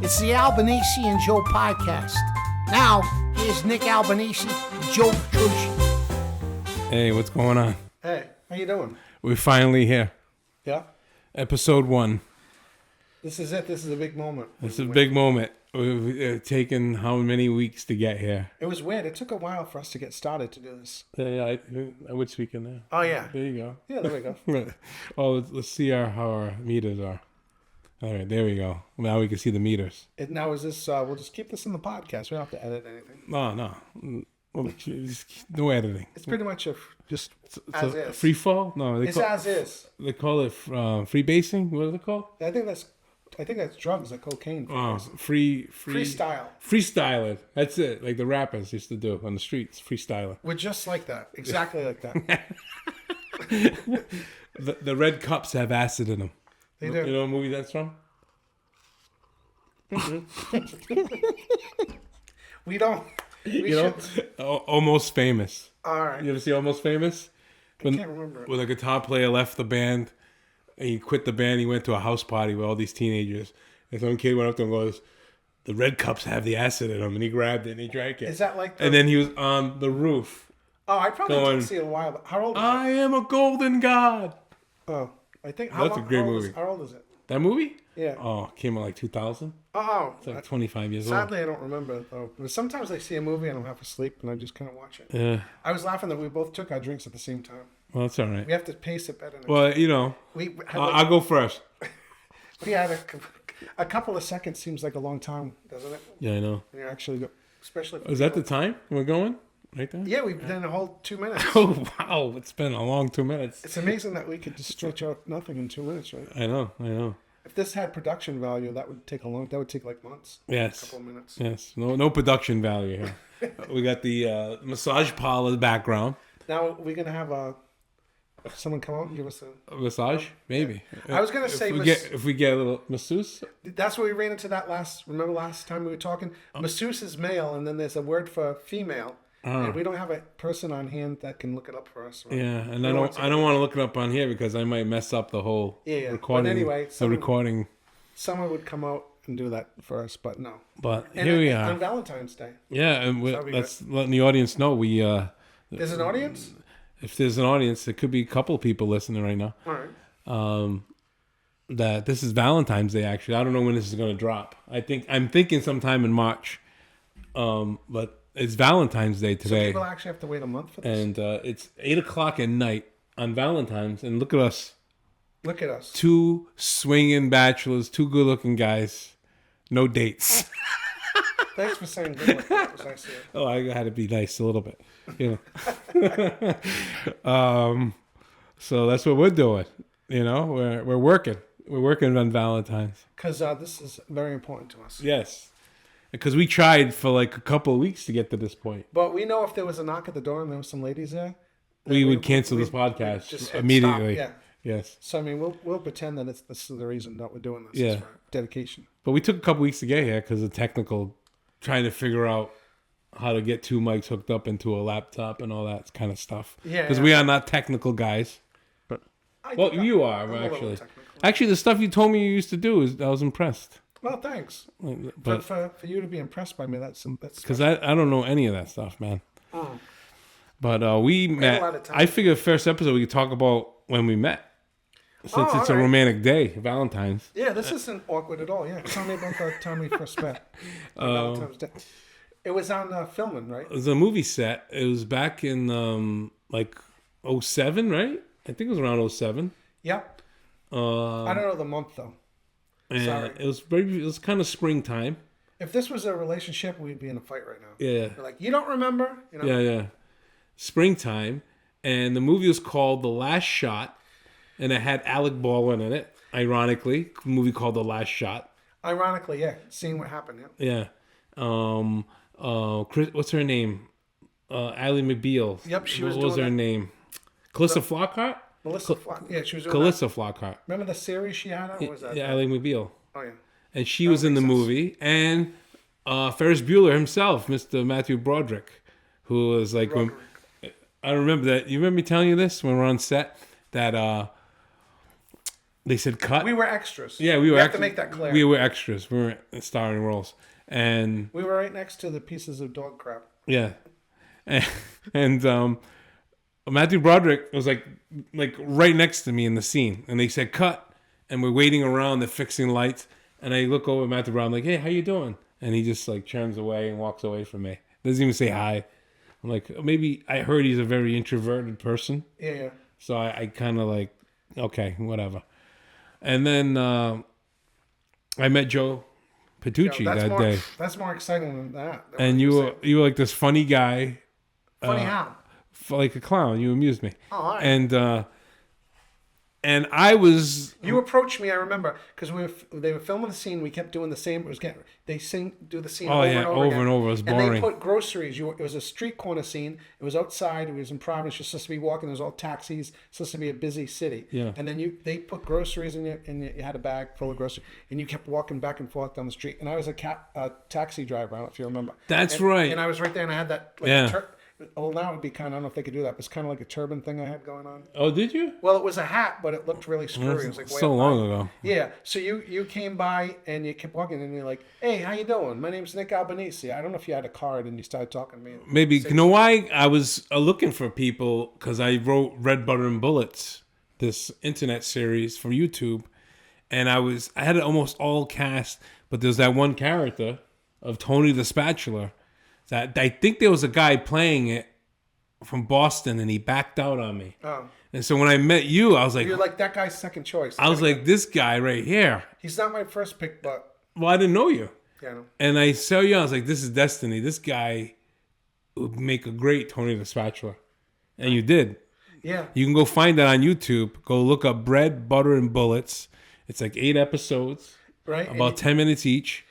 It's the Albanese and Joe podcast. Now, here's Nick Albanese and Joe Petrucci. Hey, what's going on? Hey, how you doing? We're finally here. Yeah? Episode 1. This is it. This is a big moment. It's a big moment. We've taken how many weeks to get here? It was weird. It took a while for us to get started to do this. Yeah, I would speak in there. Oh, yeah. There you go. Yeah, there we go. Oh, let's see how our meters are. All right, there we go. Now we can see the meters. Now is this, we'll just keep this in the podcast. We don't have to edit anything. No. Well, no editing. It's pretty much just as is. Free fall? No, It's as is. They call it free basing. What is it called? I think that's drugs, like cocaine. Freestyle. Freestyling. That's it. Like the rappers used to do on the streets. Freestyling. We're just like that. Exactly like that. The red cups have acid in them. They do. You know what movie that's from? We don't. Almost Famous. All right. You ever see Almost Famous? I can't remember it. When a guitar player left the band, and he quit the band, he went to a house party with all these teenagers. And some kid went up to him and goes, "The red cups have the acid in them." And he grabbed it and he drank it. Is that like And then he was on the roof. Oh, I probably didn't see it in a while. But how old is it? I am a golden god. Oh, I think... That's a great movie. How old is it? That movie? Yeah. Oh, came out like 2000. Oh. It's like 25 years old. Sadly, I don't remember it, though. But sometimes I see a movie and I'm half asleep and I just kind of watch it. Yeah. I was laughing that we both took our drinks at the same time. Well, that's all right. We have to pace it better. Well, you know, I'll go first. We had a couple of seconds seems like a long time, doesn't it? Yeah, I know. When you actually go, especially. Is that the time we're going? Right there? Yeah, we've done a whole 2 minutes. Oh, wow. It's been a long 2 minutes. It's amazing that we could just stretch out nothing in 2 minutes, right? I know. If this had production value, that would take like months. Yes. A couple of minutes. Yes. No production value here. We got the massage parlor background. Now, we're going to have someone come out and give us a massage? Maybe. I was going to say... If we get a little masseuse? That's where we ran into that remember last time we were talking? Masseuse is male, and then there's a word for female. And we don't have a person on hand that can look it up for us. Right? Yeah, and I don't want to look it up on here because I might mess up the whole recording. But anyway, recording. Someone would come out and do that for us, but no. But here we are on Valentine's Day. Yeah, and let's letting the audience know we. There's an audience. If there's an audience, there could be a couple of people listening right now. All right. That this is Valentine's Day. Actually, I don't know when this is going to drop. I'm thinking sometime in March. But it's Valentine's Day today. So people actually have to wait a month for this? And it's 8 o'clock at night on Valentine's. And look at us. Look at us. 2 swinging bachelors, 2 good-looking guys. No dates. Thanks for saying good looking. That was nice. Oh, I had to be nice a little bit. You know. So that's what we're doing. You know, we're working. We're working on Valentine's. Because this is very important to us. Yes. Because we tried for like a couple of weeks to get to this point. But we know if there was a knock at the door and there was some ladies there, we would cancel this podcast immediately. Stop. Yeah. Yes. So I mean, we'll pretend that this is the reason that we're doing this. Yeah. It's for dedication. But we took a couple weeks to get here because of technical, trying to figure out how to get 2 mics hooked up into a laptop and all that kind of stuff. Yeah. Because we are not technical guys. But you are actually. Actually, the stuff you told me you used to do I was impressed. Well, thanks. But for you to be impressed by me, that's because I don't know any of that stuff, man. But we met. I figured first episode we could talk about when we met, since it's a romantic day, Valentine's. Yeah, this isn't awkward at all. Yeah, tell me about the time we first met. Valentine's Day. It was on filming, right? It was a movie set. It was back in like 07, right? I think it was around 07. Yep. I don't know the month though. And sorry. It was kind of springtime. If this was a relationship, we'd be in a fight right now. Yeah. We're like, you don't remember? You know? Yeah. Springtime. And the movie was called The Last Shot. And it had Alec Baldwin in it, ironically. A movie called The Last Shot. Ironically, yeah. Seeing what happened, yeah. What's her name? Ally McBeal. Yep, she was What was her name? Calissa Flockhart? Melissa Flockhart. Yeah, she was doing Calissa Flockhart. Remember the series she had on? Was that? Yeah, Ally McBeal. Oh, yeah. And she was in the movie. And Ferris Bueller himself, Mr. Matthew Broderick, who was like... I remember that. You remember me telling you this when we were on set? That They said cut. We were extras. Yeah, we were. We have to make that clear. We were extras. We were starring roles, and we were right next to the pieces of dog crap. Yeah, and Matthew Broderick was like right next to me in the scene, and they said cut, and we're waiting around. They're fixing lights, and I look over at Matthew Broderick, I'm like, hey, how you doing? And he just like turns away and walks away from me. Doesn't even say hi. I'm like, maybe I heard he's a very introverted person. Yeah. So I kind of like, okay, whatever. And then I met Joe Petrucci that day. That's more exciting than that. And you were like this funny guy. Funny how? Like a clown. You amused me. Oh, all right. And I was. You approached me, I remember, because they were filming the scene. We kept doing the same. It was do the scene over and over again. And over. It was boring. And they put groceries. It was a street corner scene. It was outside. It was in Providence. You're supposed to be walking. There's all taxis. It's supposed to be a busy city. Yeah. And then they put groceries in you, and you had a bag full of groceries, and you kept walking back and forth down the street. And I was a taxi driver. I don't know if you remember. That's right. And I was right there, and I had that. Well, now it would be kind of, I don't know if they could do that, but it's kind of like a turban thing I had going on. Oh, did you? Well, it was a hat, but it looked really screwy. It was like so long ago. Yeah. So you came by and you kept walking and you're like, hey, how you doing? My name's Nick Albanese. I don't know if you had a card and you started talking to me. Maybe. You know why? I was looking for people because I wrote Red Butter and Bullets, this internet series for YouTube. And I had it almost all cast, but there's that one character of Tony the Spatula. That I think there was a guy playing it from Boston, and he backed out on me. Oh. And so when I met you, I was like, you're like that guy's second choice. I was like, this guy right here. He's not my first pick, but well, I didn't know you. Yeah. I know. And I saw you. I was like, this is destiny. This guy would make a great Tony the Spatula, and you did. Yeah. You can go find that on YouTube. Go look up Bread, Butter, and Bullets. It's like 8 episodes, right? About 10 minutes each.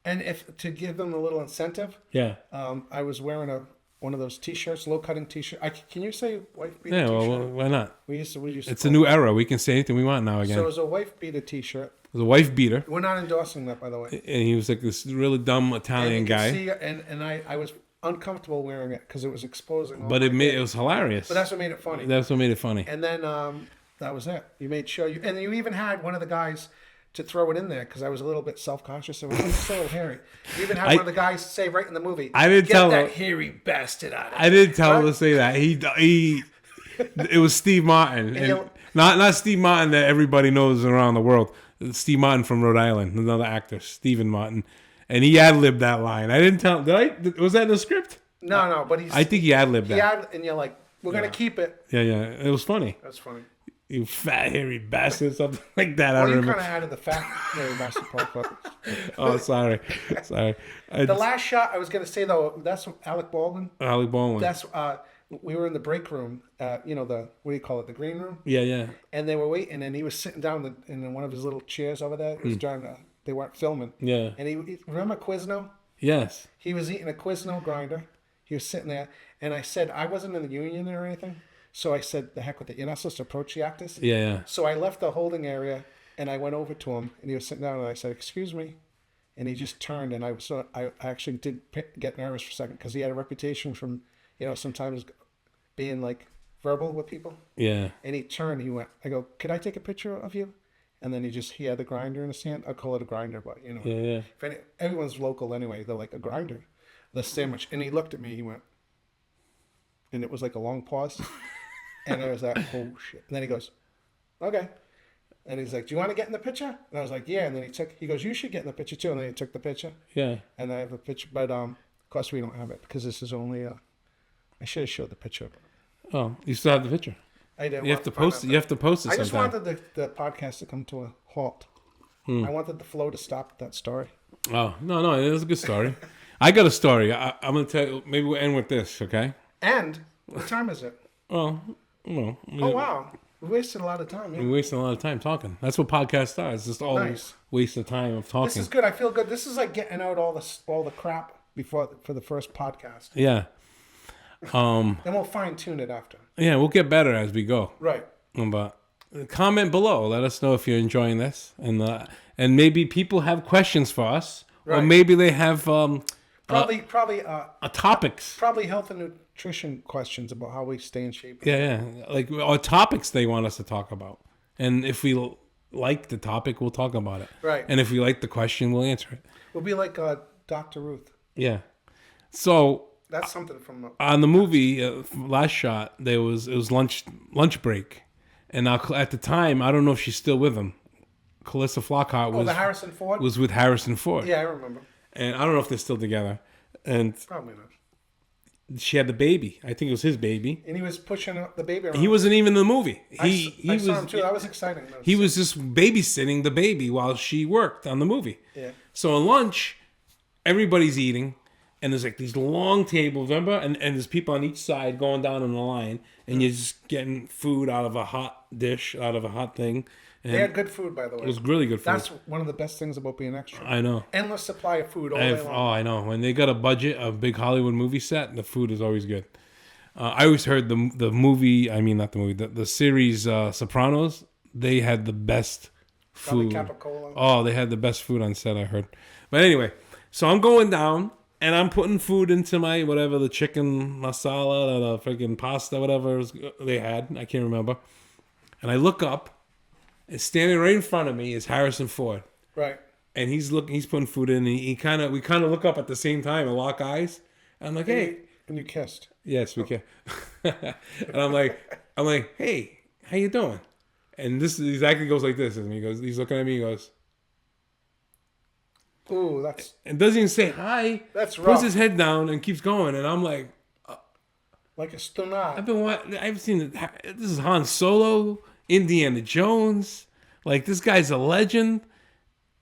And to give them a little incentive, yeah, I was wearing one of those T-shirts, low cutting T-shirt. Can you say wife beater? Yeah, T-shirt? well, why not? We used to. It's a new era. We can say anything we want now again. So it was a wife beater T-shirt. It was a wife beater. We're not endorsing that, by the way. And he was like this really dumb Italian guy. See, and I was uncomfortable wearing it because it was exposing. But it was hilarious. But that's what made it funny. That's what made it funny. And then that was it. You made sure and you even had one of the guys to throw it in there because I was a little bit self-conscious. It was so hairy. You even had one of the guys say right in the movie, I didn't tell that him, hairy bastard out of I didn't tell him to say that. It was Steve Martin. And not Steve Martin that everybody knows around the world. Steve Martin from Rhode Island, another actor, Stephen Martin. And he ad-libbed that line. I didn't tell him. Was that in the script? No, but I think he ad-libbed that. And you're like, we're going to keep it. Yeah. It was funny. That's funny. You fat hairy bastard, something like that. Well, I remember. You kind of added the fat hairy bastard part. Oh, sorry. The last shot I was going to say though, that's Alec Baldwin. Alec Baldwin. That's we were in the break room. What do you call it? The green room. Yeah. And they were waiting, and he was sitting down in one of his little chairs over there. He was they weren't filming. Yeah. And he remember Quizno? Yes. He was eating a Quizno grinder. He was sitting there, and I said I wasn't in the union or anything. So I said, the heck with it. You're not supposed to approach the actors. Yeah. So I left the holding area, and I went over to him, and he was sitting down, and I said, excuse me. And he just turned, and I actually did get nervous for a second, because he had a reputation from, sometimes being, like, verbal with people. Yeah. And he turned, I go, could I take a picture of you? And then he had the grinder in his hand. I call it a grinder, but, Yeah. Everyone's local anyway. They're like, a grinder. The sandwich. And he looked at me, he went, and it was like a long pause. And I was like, oh, shit. And then he goes, okay. And he's like, do you want to get in the picture? And I was like, yeah. And then he goes, you should get in the picture, too. And then he took the picture. Yeah. And I have a picture. But, of course, we don't have it because this is only, I should have showed the picture. Oh, you still have the picture? I did. You have to post it. You have to post it sometime. I just wanted the podcast to come to a halt. I wanted the flow to stop at that story. Oh, no. It was a good story. I got a story. I'm going to tell you. Maybe we'll end with this, okay? And what time is it? Oh, wow. We wasted a lot of time. Yeah? We wasted a lot of time talking. That's what podcasts are. It's just all waste of time of talking. This is good. I feel good. This is like getting out all the crap for the first podcast. Yeah. Then we'll fine tune it after. Yeah, we'll get better as we go. Right. But comment below. Let us know if you're enjoying this, and maybe people have questions for us, or maybe they have probably topics. Probably health and nutrition questions about how we stay in shape. Yeah, like or topics they want us to talk about, and if we like the topic, we'll talk about it. Right. And if we like the question, we'll answer it. We'll be like Dr. Ruth. Yeah. So That's something from on the movie Last Shot, it was lunch break, and now at the time, I don't know if she's still with him. Calissa Flockhart was the Harrison Ford? was with Harrison Ford. Yeah, I remember. And I don't know if they're still together. And Probably not. she had the baby. I think it was his baby. And he was pushing the baby around. He wasn't even in the movie. I was saw him too. That was exciting. he was just babysitting the baby while she worked on the movie. Yeah. So at lunch, everybody's eating, and there's like these long tables, remember? And there's people on each side going down in the line, and you're just getting food out of a hot dish, out of a hot thing. And They had good food, by the way. it was really good food. That's one of the best things about being extra. I know. Endless supply of food all day long. I know. When they got a budget, a big Hollywood movie set, the food is always good. I always heard the movie. I mean, not the movie. The series Sopranos. They had the best food. Capicola. Oh, they had the best food on set. I heard. But anyway, so I'm going down and I'm putting food into my whatever, the chicken masala, the freaking pasta, whatever they had. I can't remember. And I look up, and standing right in front of me is Harrison Ford. Right. And he's putting food in, and we kind of look up at the same time and lock eyes. And I'm like, hey. And you kissed. Yes, we can. And I'm like, hey, how you doing? And this exactly goes like this. And he's looking at me, he goes, Ooh, that's... and doesn't even say hi. That's rough. Puts his head down and keeps going. And I'm like, Like a stunner. I've seen, this is Han Solo, Indiana Jones. Like, this guy's a legend.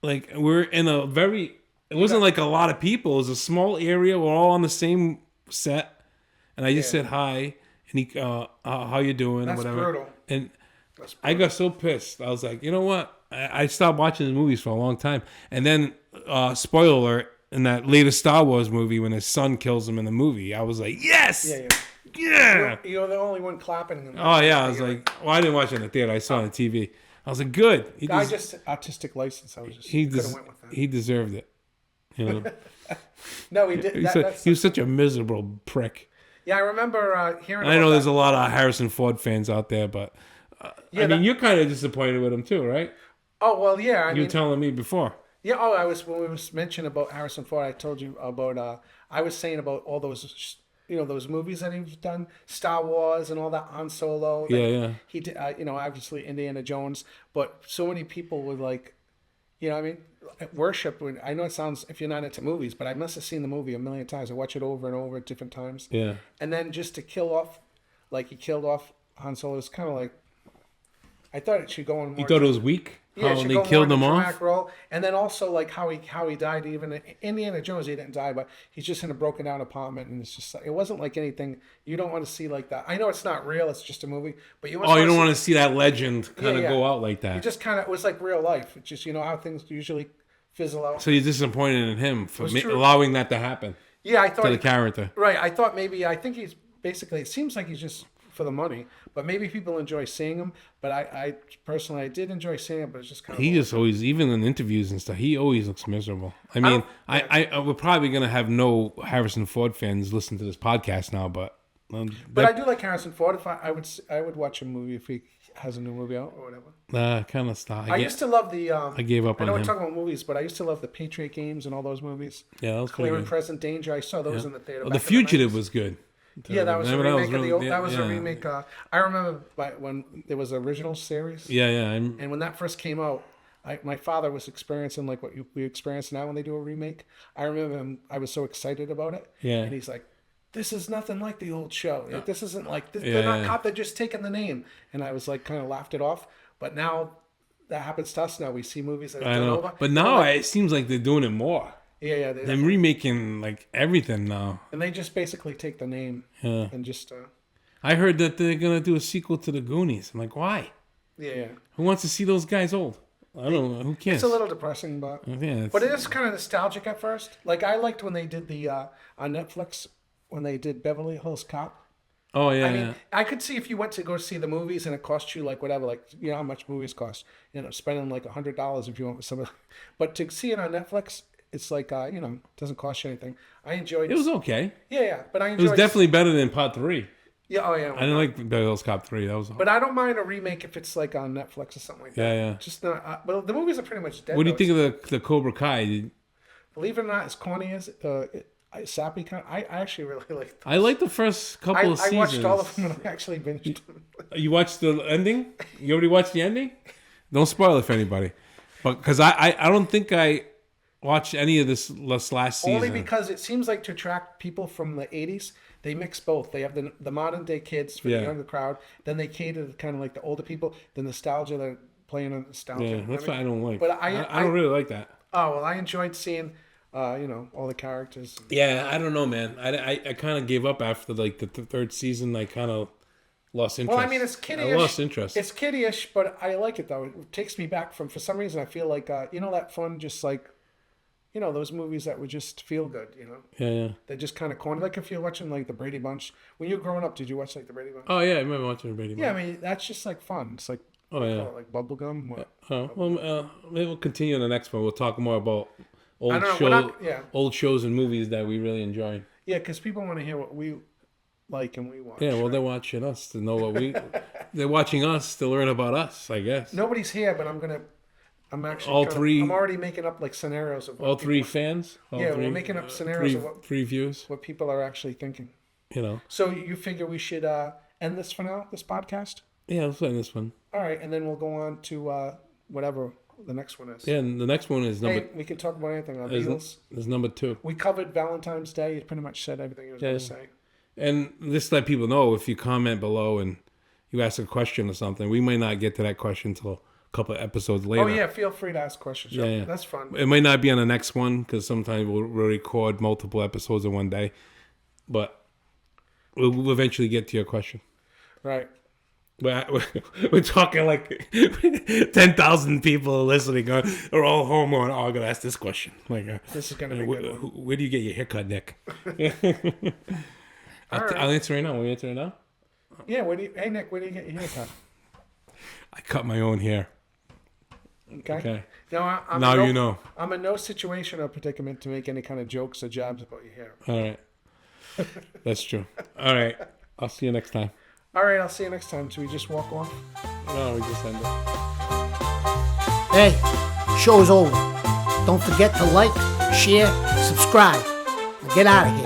Like, we're in a very, it wasn't like a lot of people. It was a small area. We're all on the same set. And I just said hi. And he, how you doing? That's or whatever. brutal. And I got so pissed. I was like, you know what? I stopped watching the movies for a long time. And then, spoiler alert, in that latest Star Wars movie, when his son kills him in the movie, I was like, yes! Yeah! You're the only one clapping. Oh, yeah. I was like, well, I didn't watch it in the theater. I saw it on TV. I was like, good. Just artistic license. I was just he could have went with that. He deserved it. You know? No, he did. He was such a miserable prick. Yeah, I remember hearing. I know there's a lot of Harrison Ford fans out there, but I mean, you're kind of disappointed with him too, right? Oh well, yeah. You were telling me before. Yeah. Oh, I was when we was mentioning about Harrison Ford. I told you about. I was saying about all those. Those movies that he's done, Star Wars and all that, Han Solo. Yeah. He did, obviously Indiana Jones, but so many people would like, worship. I know it sounds, if you're not into movies, but I must have seen the movie a million times. I watch it over and over at different times. Yeah. And then just to kill off, like he killed off Han Solo, is kind of like, I thought it should go on more. You thought it was weak? Yeah, how they killed him off? Role. And then also like how he died. Even Indiana Jones, he didn't die, but he's just in a broken down apartment, and it's just it wasn't like anything you don't want to see like that. I know it's not real; it's just a movie. But you don't want to see that legend kind of go out like that. It just kind of was like real life. It's just how things usually fizzle out. So you're disappointed in him for allowing that to happen. Yeah, I thought to the character. Right, I thought I think he's basically. It seems like he's just for the money, but maybe people enjoy seeing him. But I personally, I did enjoy seeing him, but it's just kind of. He just always, even in interviews and stuff, he always looks miserable. I mean, we're probably gonna have no Harrison Ford fans listen to this podcast now, but I do like Harrison Ford. If I would watch a movie if he has a new movie out or whatever. Kind of stuff. I used to love the. I gave up on him. I know we're talking about movies, but I used to love the Patriot Games and all those movies. Yeah, that was Clear and Present Danger. I saw those in the theater. Well, The Fugitive was good. Yeah, that was a remake of the old. That was a remake. I remember when there was an original series. Yeah. And when that first came out, my father was experiencing like what we experience now when they do a remake. I remember him. I was so excited about it. Yeah. And he's like, "This is nothing like the old show. Like, this isn't like this, they're not cop. They're just taking the name." And I was like, kind of laughed it off. But now that happens to us. Now we see movies that are done over. But now it seems like they're doing it more. Yeah. They're remaking like everything now. And they just basically take the name and just. I heard that they're gonna do a sequel to the Goonies. I'm like, why? Yeah. Who wants to see those guys old? I don't know. Who cares? It's a little depressing, but but it is kind of nostalgic at first. Like I liked when they did the on Netflix when they did Beverly Hills Cop. Oh yeah. I mean, I could see if you went to go see the movies and it cost you like whatever, like how much movies cost. Spending like $100 if you went with somebody. But to see it on Netflix. It's like, doesn't cost you anything. I enjoyed it. It was okay. Yeah, but I enjoyed it. It was definitely better than Part 3. Yeah, oh yeah. I didn't like Beverly Hills Cop 3. That was. But I don't mind a remake if it's like on Netflix or something like that. Yeah. Just not. Well, the movies are pretty much dead. What do you think of the Cobra Kai? Believe it or not, as corny as sappy kind. I actually really like. I like the first couple of seasons. I watched all of them and I actually binged them. You watched the ending? You already watched the ending? Don't spoil it for anybody. But because I don't think I watched any of this last season. Only because it seems like to attract people from the 80s, they mix both. They have the modern day kids for the younger crowd. Then they cater to kind of like the older people. The nostalgia, they're playing on nostalgia. Yeah, that's what I don't like. But I don't really like that. Oh, well, I enjoyed seeing, all the characters. Yeah, I don't know, man. I kind of gave up after like the third season. I kind of lost interest. Well, I mean, it's kiddie-ish. I lost interest. It's kiddie-ish, but I like it, though. It takes me back for some reason, I feel like, that fun, just like, those movies that would just feel good, Yeah. They're just kind of corny. Like if you're watching like the Brady Bunch. When you were growing up, did you watch like the Brady Bunch? Oh, yeah, I remember watching the Brady Bunch. Yeah, I mean, that's just like fun. It's like, like bubblegum. What? Well, maybe we'll continue on the next one. We'll talk more about old shows and movies that we really enjoy. Yeah, because people want to hear what we like and we watch. Yeah, well, they're watching us to know what they're watching us to learn about us, I guess. Nobody's here, but I'm actually all three. I'm already making up like scenarios of all three fans. We're making up scenarios of three views. What people are actually thinking. So you figure we should end this for now, this podcast? Yeah, let's end this one. All right, and then we'll go on to whatever the next one is. Yeah, and the next one is number. Hey, we can talk about anything. On Beatles. Is number 2. We covered Valentine's Day. You pretty much said everything you was going to say. And just let people know, if you comment below and you ask a question or something, we might not get to that question until a couple of episodes later. Oh yeah, feel free to ask questions. Yeah, that's fun. It might not be on the next one because sometimes we'll record multiple episodes in one day, but we'll eventually get to your question. Right. We're talking like 10,000 people listening. Are all home on. Oh, I'm gonna ask this question. Like, this is gonna be a good one. Where do you get your haircut, Nick? Right. I'll answer right now. Will you answer right now? Yeah. Hey Nick, where do you get your haircut? I cut my own hair. Okay. Now you know. I'm in no situation or predicament to make any kind of jokes or jabs about your hair. All right. That's true. All right. I'll see you next time. All right. I'll see you next time. Should we just walk off? No, we just end it. Hey, show's over. Don't forget to like, share, subscribe. Now get out of here.